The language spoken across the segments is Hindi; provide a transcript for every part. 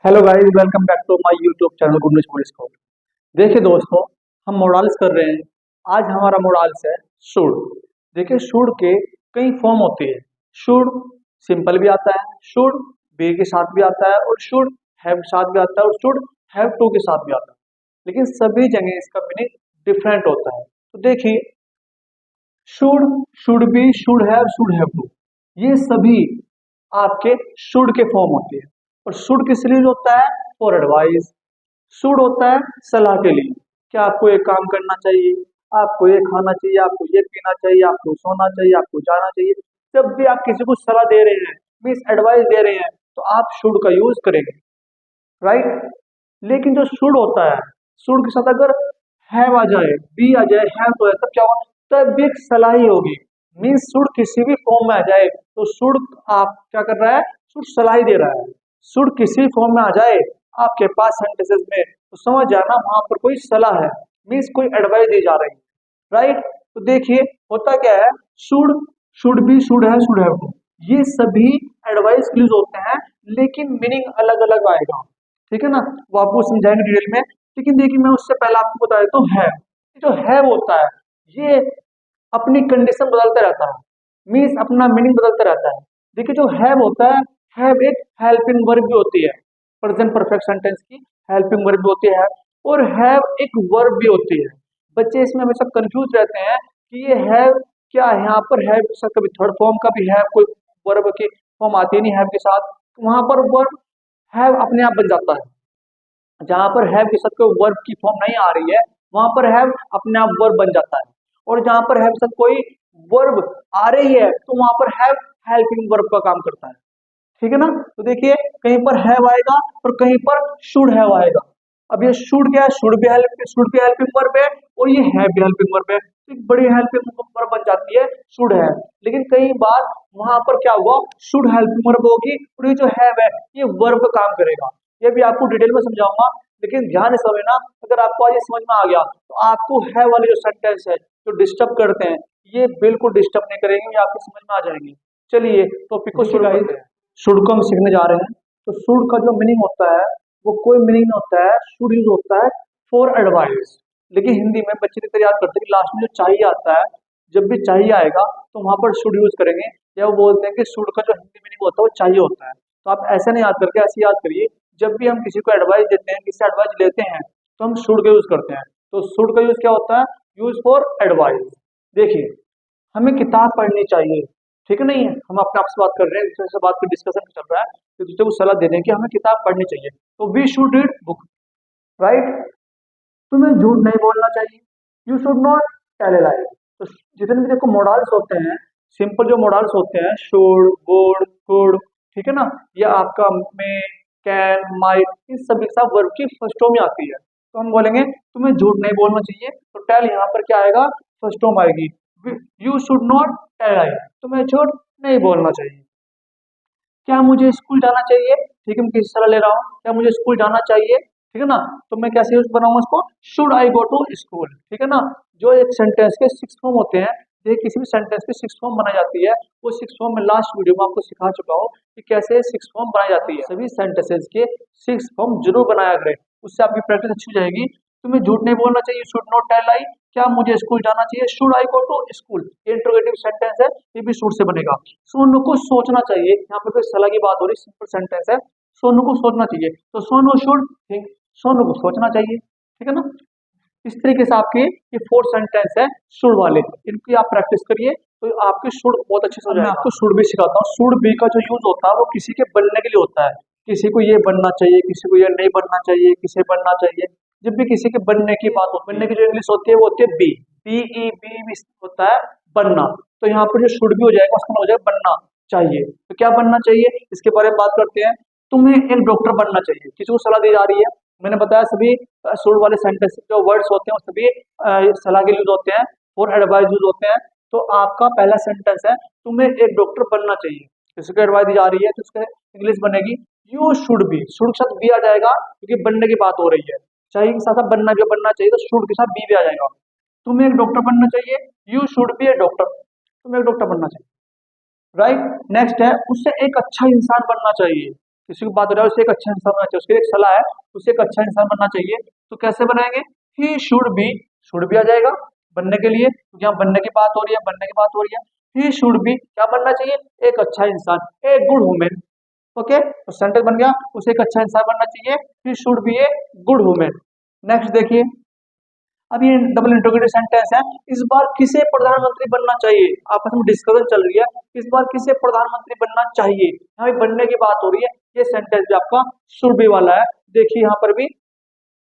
Hello guys, welcome back to my YouTube channel good news police को। देखिए दोस्तों, हम मोडाल्स कर रहे हैं। आज हमारा मोडाल्स है शुड। देखिए, शुड के कई फॉर्म होती है। शुड सिंपल भी आता है, शुड बी के साथ भी आता है, और शुड हैव के साथ भी आता है, और शुड हैव टू के साथ भी आता है। लेकिन सभी जगह इसका मीनिंग डिफरेंट होता है। तो देखिए, should, should be, should have to, ये सभी आपके शुड के फॉर्म होते हैं। और शुड किस लिए होता है? For advice. शुड होता है सलाह के लिए, कि आपको ये काम करना चाहिए, आपको ये खाना चाहिए, आपको ये पीना चाहिए, आपको सोना चाहिए, आपको जाना चाहिए। जब भी आप किसी को सलाह दे रहे हैं, मीन्स एडवाइस दे रहे हैं, तो आप शुड का यूज करेंगे, राइट। लेकिन जो शुड होता है, शुड के साथ अगर हैव आ जाए, बी आ जाए, हैव तो है, तब क्या होगा? तब भी एक सलाह ही होगी। मीन्स शुड किसी भी फॉर्म में आ जाए तो शुड आप क्या कर रहा है? शुड सलाह ही दे रहा है। शुड किसी भी फॉर्म में आ जाए आपके पास सेंटेंसेस में, तो समझ जाना वहां पर कोई सलाह है, मीन्स कोई एडवाइस दी जा रही है, राइट। तो देखिए, होता क्या है, शुड, शुड बी, शुड है, शुड हैव टू, ये सभी एडवाइस के यूज होते हैं, लेकिन मीनिंग अलग अलग आएगा। ठीक है ना, वो आपको समझाएंगे डिटेल में। लेकिन देखिए, मैं उससे पहले आपको बता देता हूँ है, जो है होता है, ये अपनी कंडीशन बदलता रहता है, मीन्स अपना मीनिंग बदलता रहता है। देखिए, जो हैव होता है, हैव एक हेल्पिंग वर्ब भी होती है, प्रेजेंट परफेक्ट सेंटेंस की हेल्पिंग वर्ब भी होती है, और हैव एक वर्ब भी होती है। बच्चे इसमें हमेशा कंफ्यूज रहते हैं कि ये हैव क्या है। यहाँ पर हैव के साथ कभी थर्ड फॉर्म का भी हैव, कोई वर्ब की फॉर्म आती नहीं हैव के साथ, वहां पर वर्ब हैव अपने आप बन जाता है। जहां पर हैव के साथ कोई वर्ब की फॉर्म नहीं आ रही है, वहां पर हैव अपने आप वर्ब बन जाता है। और जहां पर हैव के साथ कोई वर्ब आ रही है, तो वहां पर हैव हेल्पिंग वर्ब का काम करता है। ठीक है ना। तो देखिए, कहीं पर हैव आएगा और कहीं पर शुड हैव आएगा। अब ये शुड क्या है? शुड भी हेल्पिंग वर्ब है, और ये हैव भी हेल्पिंग वर्ब है, तो एक बड़ी हेल्पिंग वर्ब बन जाती है शुड है। लेकिन कई बार वहां पर क्या हुआ? शुड हेल्पिंग वर्ब होगी, और ये जो हैव है, ये वर्ब का काम करेगा। ये भी आपको डिटेल में समझाऊंगा, लेकिन ध्यान से समझना। अगर आपको आज ये समझ में आ गया, तो आपको है वाले जो सेंटेंस है जो डिस्टर्ब करते हैं, ये बिल्कुल डिस्टर्ब नहीं करेंगे, ये आपको समझ में आ जाएंगे। चलिए टॉपिक को शुरू करते हैं। शुड को हम सीखने जा रहे हैं। तो शुड का जो मीनिंग होता है, वो कोई मीनिंग नहीं होता है। शुड यूज होता है फॉर एडवाइस। लेकिन हिंदी में बच्चे की तरह याद करते हैं कि लास्ट में जो चाहिए आता है, जब भी चाहिए आएगा तो वहां पर शुड यूज करेंगे, या वो बोलते हैं कि शुड का जो हिंदी मीनिंग होता है वो चाहिए होता है। तो आप ऐसे नहीं याद करके ऐसे याद करिए, जब भी हम किसी को एडवाइस देते हैं, किसी एडवाइस लेते हैं, तो हम शुड का यूज करते हैं। तो शुड का यूज क्या होता है? Use for advice. देखिए, हमें किताब पढ़नी चाहिए, ठीक है, नहीं है, हम अपने आप से बात कर रहे हैं, दूसरे से बात कर डिस्कशन चल रहा है, तो दूसरे को सलाह दे दें कि हमें किताब पढ़नी चाहिए, तो we should read book, right. तुम्हें झूठ नहीं बोलना चाहिए, you should not tell a lie. तो जितने भी देखो मोडाल्स होते हैं, सिंपल जो मोडाल्स होते हैं, शुड, वुड, कुड, ठीक है ना, ये आपका मे, कैन, माइट, इस सभी के साथ वर्ब की फर्स्ट फॉर्म में आती है। तो हम बोलेंगे तुम्हें झूठ नहीं बोलना चाहिए, तो टेल यहाँ पर क्या आएगा? फर्स्ट फॉर्म आएगी। You should not tell I, तुम्हें झूठ नहीं बोलना चाहिए। क्या मुझे स्कूल जाना चाहिए? ठीक है, मैं किसी सलाह ले रहा हूँ, क्या मुझे स्कूल जाना चाहिए? ठीक है ना, तो मैं कैसे यूज बनाऊंगा इसको? Should I go to school. ठीक है ना, जो एक सेंटेंस के सिक्स फॉर्म होते हैं, ये किसी भी सेंटेंस की सिक्स फॉर्म बनाई जाती है, वो सिक्स फॉर्म में लास्ट वीडियो में आपको सिखा चुका हूँ कि कैसे सिक्स फॉर्म बनाई जाती है। सभी सेंटेंसेस के सिक्स फॉर्म जरूर बनाया करें, उससे आपकी प्रैक्टिस अच्छी हो जाएगी। तुम्हें झूठ नहीं बोलना चाहिए, शुड नॉट टेल लाई। क्या मुझे स्कूल जाना चाहिए? Should I go to school. ये इंट्रोगेटिव सेंटेंस है, ये भी शुड से बनेगा। सोनू को सोचना चाहिए, यहाँ पे कोई सलाह की बात हो रही, सिंपल सेंटेंस है, सोनू को सोचना चाहिए, तो सोनू शुड थिंक, सोनू को सोचना चाहिए। ठीक है ना। इस तरीके से आपके ये फोर सेंटेंस है शुड वाले, इनकी आप प्रैक्टिस करिए, तो आपके शुड बहुत अच्छे से हो जाएगा। मैं आपको शुड भी सिखाता हूँ। शुड बी का जो यूज होता है, वो किसी के बनने के लिए होता है। किसी को ये बनना चाहिए, किसी को ये नहीं बनना चाहिए, किसे बनना चाहिए। जब भी किसी के बनने की बात होती है, बनने की जो इंग्लिश होती है वो होती है बी, बी होता है बनना। तो यहाँ पर जो शुड भी हो जाएगा, उसका हो जाएगा बनना चाहिए। तो क्या बनना चाहिए, इसके बारे में बात करते हैं। तुम्हें एक डॉक्टर बनना चाहिए, किसी को सलाह दी जा रही है। मैंने बताया सभी शुड वाले सेंटेंस जो वर्ड्स होते हैं वो सभी सलाह के यूज होते हैं और एडवाइस यूज होते हैं। तो आपका पहला सेंटेंस है तुम्हें एक डॉक्टर बनना चाहिए, किसी को एडवाइस दी जा रही है, तो उसका इंग्लिश बनेगी यू शुड बी। शुड के साथ बी आ जाएगा, क्योंकि बनने की बात हो रही है। चाहिए के साथ साथ बनना भी बनना चाहिए, तो शुड के साथ बी भी आ जाएगा। तुम्हें एक डॉक्टर बनना चाहिए, you should be A doctor, तुम्हें एक डॉक्टर बनना चाहिए, राइट। नेक्स्ट है उससे एक अच्छा इंसान बनना चाहिए, किसी को बात हो रहा है उसे एक अच्छा इंसान बनना चाहिए, उसकी एक सलाह है उसे एक अच्छा इंसान बनना चाहिए। तो कैसे बनाएंगे, ही शुड भी आ जाएगा बनने के लिए, क्योंकि यहाँ बनने की बात हो रही है, बनने की बात हो रही है। ही शुड बी क्या बनना चाहिए, एक अच्छा इंसान, ए गुड वुमेन। ओके, तो सेंटेंस बन गया, उसे एक अच्छा इंसान बनना चाहिए, he should be a good women. Next देखिए, अब ये डबल इंटरोगेटिव सेंटेंस है, इस बार किसे प्रधानमंत्री बनना चाहिए, आपस में डिस्कशन चल रही है, इस बार किसे प्रधानमंत्री बनना चाहिए, यहाँ भी बनने की बात हो रही है, ये सेंटेंस भी आपका शुड बी वाला है। देखिए यहाँ पर भी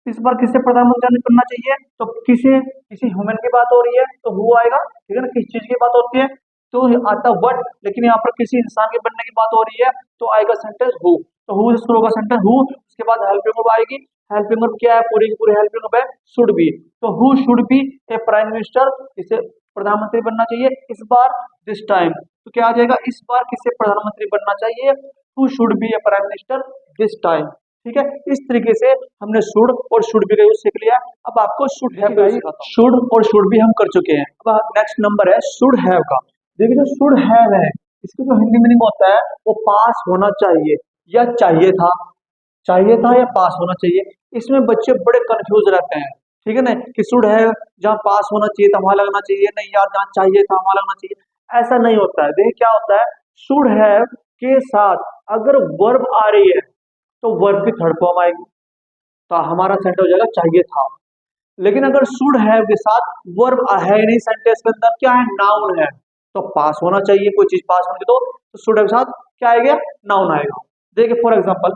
इस बार किसे प्रधानमंत्री बनना चाहिए, तो किसी ह्यूमन की बात हो रही है तो हु आएगा, ठीक है ना, किस चीज की बात होती है तो आता व्हाट, लेकिन यहाँ पर किसी इंसान के बनने की बात हो रही है तो आएगा सेंटेंस हु। तो हु से शुरू होगा सेंटेंस हु, उसके बाद हेल्पिंग वर्ब आएगी, हेल्पिंग वर्ब क्या है, पूरी की पूरी हेल्पिंग वर्ब है शुड बी। तो who should be A prime minister, किसे प्रधानमंत्री बनना चाहिए इस बार, दिस टाइम, तो क्या आ जाएगा, इस बार किसे प्रधानमंत्री बनना चाहिए, who should be A prime minister this time. ठीक है, इस तरीके से हमने शुड और शुड बी का यूज सीख लिया। अब आपको शुड हैव का यूज, शुड और शुड बी हम कर चुके हैं। अब नेक्स्ट नंबर है शुड हैव का। देखिए जो शुड हैव है इसका जो हिंदी मीनिंग होता है वो पास होना चाहिए या चाहिए था या पास होना चाहिए। इसमें बच्चे बड़े कंफ्यूज रहते हैं, ठीक है ना, कि शुड हैव जहाँ पास होना चाहिए था वहां लगना चाहिए, नहीं यार जहाँ चाहिए था वहां लगना चाहिए, ऐसा नहीं होता है। देखिए क्या होता है, शुड हैव के साथ अगर वर्ब आ रही है तो वर्ब की थर्ड फॉर्म आएगी, तो हमारा सेंटेंस हो जाएगा चाहिए था। लेकिन अगर शुड हैव के साथ वर्ब है ही नहीं, सेंटेंस के अंदर क्या है, नाउन है, तो पास होना चाहिए, कोई चीज पास होने दो तो शुड हैव के साथ क्या आएगा, नाउन आएगा। देखिए फॉर एग्जांपल,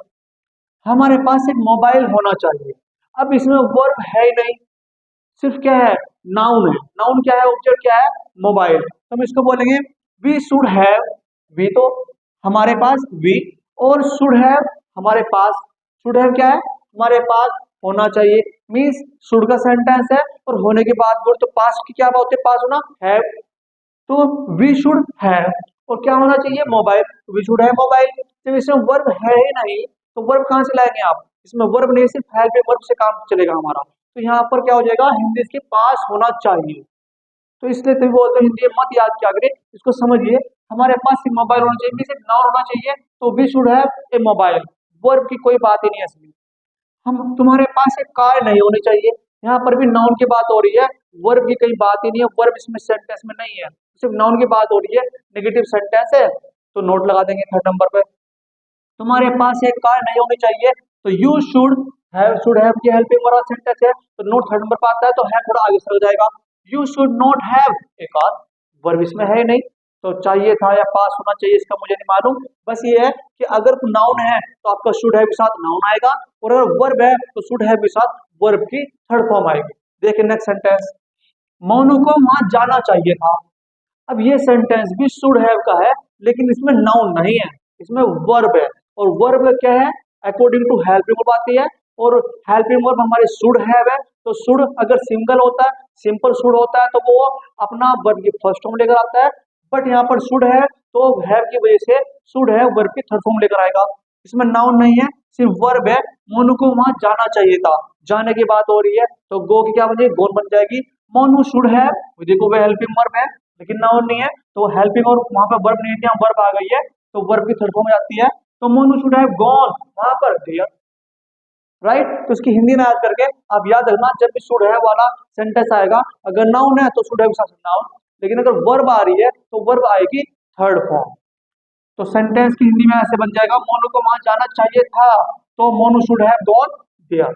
हमारे पास एक मोबाइल होना चाहिए, अब इसमें वर्ब है ही नहीं, सिर्फ क्या है, नाउन है। नाउन क्या है, ऑब्जेक्ट क्या है, मोबाइल, तो हम इसको बोलेंगे वी शुड हैव, वी तो हमारे पास वी, और शुड हैव हमारे पास, शुड हैव क्या है, हमारे पास होना चाहिए, मीन्स शुड का सेंटेंस है और होने के बाद वर्ड, तो पास की क्या बात है, पास होना, हैव, तो वी शुड हैव, और क्या होना चाहिए, mobile, we should have mobile. जब इसमें वर्ब है ही नहीं तो वर्ब कहाँ से लाएंगे आप, इसमें वर्ब नहीं, सिर्फ हैव पे वर्ब से काम चलेगा हमारा, तो यहाँ पर क्या हो जाएगा, हिंदी इसके पास होना चाहिए। तो इसलिए तुम बोलते हो हिंदी मत याद क्या करें, इसको समझिए, हमारे पास एक मोबाइल होना चाहिए, सिर्फ नाउन होना चाहिए, तो we should have a mobile, verb की कोई बात ही नहीं है इसमें। हम तुम्हारे पास एक कार नहीं होनी चाहिए, यहाँ पर भी नाउन की बात हो रही है, वर्ब की कहीं बात ही नहीं है, वर्ब इसमें सेंटेंस में नहीं है, सिर्फ नाउन की बात हो रही है, नेगेटिव सेंटेंस है, तो नोट लगा देंगे थर्ड नंबर पे। तुम्हारे पास एक कार नहीं होनी चाहिए, तो यू शुड हैव की हेल्पिंग वर्ब सेंटेंस है, तो नोट थर्ड नंबर पर आता है, तो है थोड़ा आगे चल जाएगा। You should not have a car, verb इसमें है नहीं, तो चाहिए था या पास होना चाहिए इसका मुझे नहीं मालूम, बस ये है कि अगर नाउन है तो आपका शुड हैव के साथ नाउन आएगा, और अगर वर्ब है तो शुड हैव के साथ वर्ब की थर्ड फॉर्म आएगी। देखिए नेक्स्ट सेंटेंस, मोनू को वहां जाना चाहिए था। अब ये सेंटेंस भी शुड हैव का है, लेकिन इसमें नाउन नहीं है, इसमें वर्ब है, और वर्ब क्या है, अकॉर्डिंग टू हेल्पिंग वर्ब आती है, और हेल्पिंग वर्ब हमारे शुड हैव है, तो शुड अगर सिंगल होता है, सिंपल शुड होता है, तो वो अपना वर्ब की फर्स्ट फॉर्म लेकर आता है, बट यहाँ पर शुड है तो हैव की वजह से शुड है वर्ब की थर्ड फॉर्म लेकर आएगा, इसमें नाउन नहीं है, सिर्फ वर्ब है। मोनू को वहां जाना चाहिए था, जाने की बात हो रही है, तो गो की क्या बन जाएगी, गोन बन जाएगी। मोनू शुड है, देखो वो हेल्पिंग वर्ब है लेकिन नाउन नहीं है, तो हेल्पिंग और वहां पर वर्ब नहीं थी, वर्ब आ गई है, तो वर्ब की थर्ड फॉर्म में आती है, तो मोनू शुड हैव गॉन वहां पर देयर, राइट। तो इसकी हिंदी में याद करके आप याद रखना, जब भी शुड हैव वाला सेंटेंस आएगा, अगर नाउन है तो शुड हैव के साथ नाउन, लेकिन अगर वर्ब आ रही है तो वर्ब आएगी थर्ड फॉर्म। तो सेंटेंस की हिंदी में ऐसे बन जाएगा, मोनू को वहां जाना चाहिए था, तो Monu should have gone there.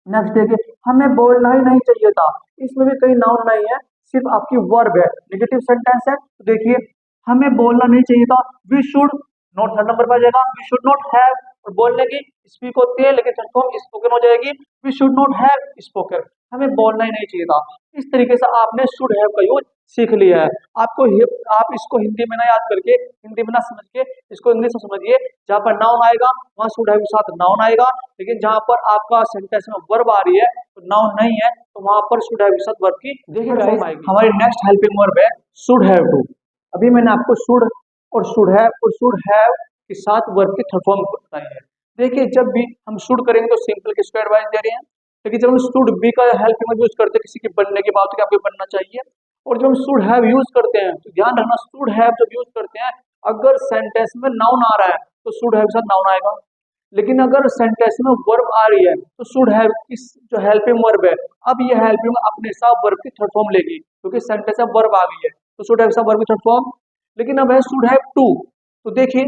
Next देखिए, हमें बोलना ही नहीं चाहिए था, इसमें भी कहीं नाउन नहीं है, सिर्फ आपकी वर्ब है, नेगेटिव सेंटेंस है, तो देखिए हमें बोलना नहीं चाहिए था, we should not third number पर आ जाएगा, वी शुड नॉट हैव, और बोलने की स्पीक होती है लेकिन थर्ड फॉर्म स्पोकन हो जाएगी, we should not have spoken, हमें बोलना ही नहीं चाहिए था। इस तरीके से आपने शुड हैव का यूज सीख लिया है। आप इसको हिंदी में ना याद करके, हिंदी में ना समझ के, इसको इंग्लिश में समझिए, जहाँ पर नाउन आएगा वहां शुड हैव के साथ नाउन आएगा, लेकिन जहाँ पर आपका सेंटेंस में वर्ब आ रही है तो नाउन नहीं है, तो वहां पर शुड हैव के साथ वर्ब की देखिए गाइस, हमारी नेक्स्ट हेल्पिंग वर्ब है शुड हैव टू। अभी मैंने आपको शुड और शुड हैव के साथ वर्ब की थर्ड फॉर्म बताई है। देखिए जब भी हम शुड करेंगे तो सिंपल किसको एडवाइस दे रहे हैं, लेकिन जब हम शुड बी का हेल्पिंग वर्ब यूज करते हैं किसी के बनने की बात, तो आपको बनना चाहिए, और जब हम शुड हैव यूज करते हैं तो ध्यान रखना, शुड हैव जब यूज करते हैं अगर सेंटेंस में नाउन आ रहा है तो शुड हैव के साथ नाउन आएगा। लेकिन अगर सेंटेंस में वर्ब आ रही है तो शुड हैव की जो हेल्पिंग वर्ब है, अब ये हेल्पिंग अपने साथ वर्ब की थर्ड फॉर्म लेगी, क्योंकि सेंटेंस में वर्ब आ गई है तो शुड हैव के साथ वर्ब की थर्ड फॉर्म। लेकिन अब है शुड हैव टू, तो देखिए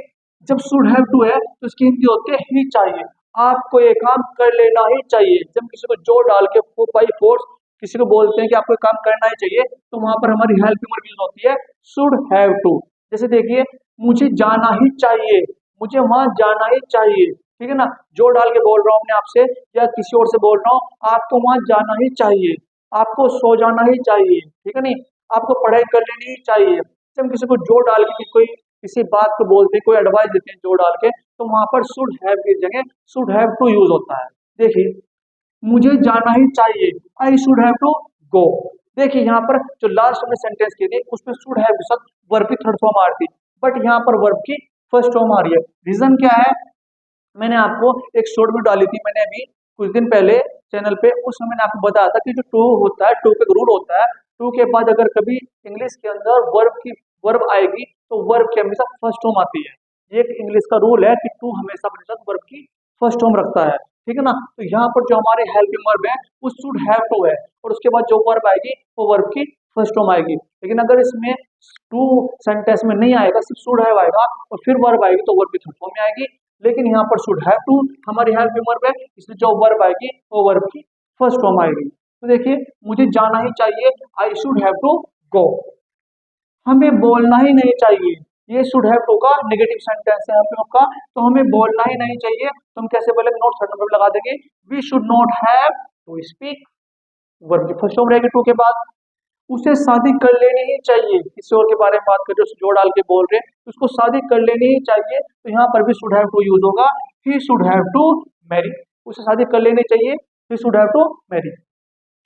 जब शुड हैव टू है तो इसकी हिंदी होती है ही चाहिए। आपको ये काम कर लेना ही चाहिए। जब किसी को जोर डाल के बाई फोर्स किसी को बोलते हैं कि आपको काम करना ही चाहिए, तो वहां पर हमारी हेल्पिंग वर्ब यूज होती है शुड हैव टू। जैसे देखिए मुझे जाना ही चाहिए, मुझे वहां जाना ही चाहिए, ठीक है ना, जोर डाल के बोल रहा हूँ अपने आप से या किसी और से बोल रहा हूँ, आपको वहां जाना ही चाहिए, आपको सो जाना ही चाहिए, ठीक है नहीं, आपको पढ़ाई कर लेनी ही चाहिए। जब हम किसी को जोर डाल के कोई किसी बात को बोलते हैं, कोई एडवाइस देते हैं जोर डाल के, तो वहां पर शुड हैव की जगह शुड हैव टू यूज होता है। देखिए मुझे जाना ही चाहिए, I should have to go. देखिए यहाँ पर जो लास्ट में सेंटेंस की थी उसमें शुड हैव के साथ वर्ब की थर्ड फॉर्म आ रही थी, बट यहाँ पर वर्ब की फर्स्ट फॉर्म आ रही है। रीजन क्या है, मैंने आपको एक शॉर्ट वीडियो डाली थी मैंने अभी कुछ दिन पहले चैनल पे, उसमें मैंने आपको बताया था कि जो टू होता है, टू का रूल होता है, टू के बाद अगर कभी इंग्लिश के अंदर वर्ब आएगी तो वर्ब की हमेशा फर्स्ट फॉर्म आती है। ये एक इंग्लिश का रूल है कि टू हमेशा अपने साथ वर्ब की फर्स्ट फॉर्म रखता है, ठीक है ना। तो यहाँ पर जो हमारे हेल्पिंग वर्ब है वो शुड हैव टू है, और उसके बाद जो वर्ब आएगी वो वर्ब की फर्स्ट फॉर्म आएगी। लेकिन अगर इसमें टू सेंटेंस में नहीं आएगा, सिर्फ शुड हैव आएगा और फिर वर्ब आएगी तो वर्ब की थर्ड फॉर्म में आएगी। लेकिन यहाँ पर शुड हैव टू हमारी हेल्पिंग वर्ब है, इसलिए जो वर्ब आएगी वो वर्ब की फर्स्ट फॉर्म आएगी। तो देखिए मुझे जाना ही चाहिए, I should have to go. हमें बोलना ही नहीं चाहिए, ये शुड हैव टू का नेगेटिव सेंटेंस है हम लोग का, तो हमें बोलना ही नहीं चाहिए, तो हम कैसे बोलेंगे, नोट थर्ड नंबर लगा देंगे, we should not have to speak, verb की फर्स्ट फॉर्म रहेगी टू के बाद। उसे शादी कर लेनी ही चाहिए, किसी और के बारे में बात कर रहे हो, जोड़ डाल के बोल रहे हैं, उसको शादी कर लेनी ही चाहिए, तो यहाँ पर भी शुड हैव टू यूज होगा, he should have to marry, उसे शादी कर लेनी चाहिए, he should have to marry.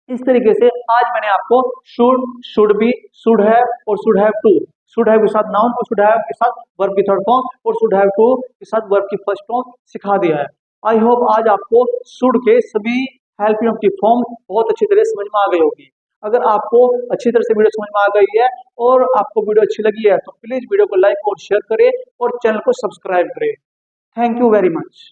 इस तरीके से आज मैंने आपको should, should be, should have और should have to, should have के साथ नाउन और शुड हैव के साथ वर्ब की थर्ड फॉर्म और शुड हैव टू के साथ वर्ब की फर्स्ट फॉर्म सिखा दिया है। आई होप आज आपको शुड के सभी हेल्पिंग की फॉर्म बहुत अच्छी तरह समझ में आ गई होगी। अगर आपको अच्छी तरह से वीडियो समझ में आ गई है और आपको वीडियो अच्छी लगी है तो प्लीज वीडियो को लाइक और शेयर करें और चैनल को सब्सक्राइब करें। Thank you very much.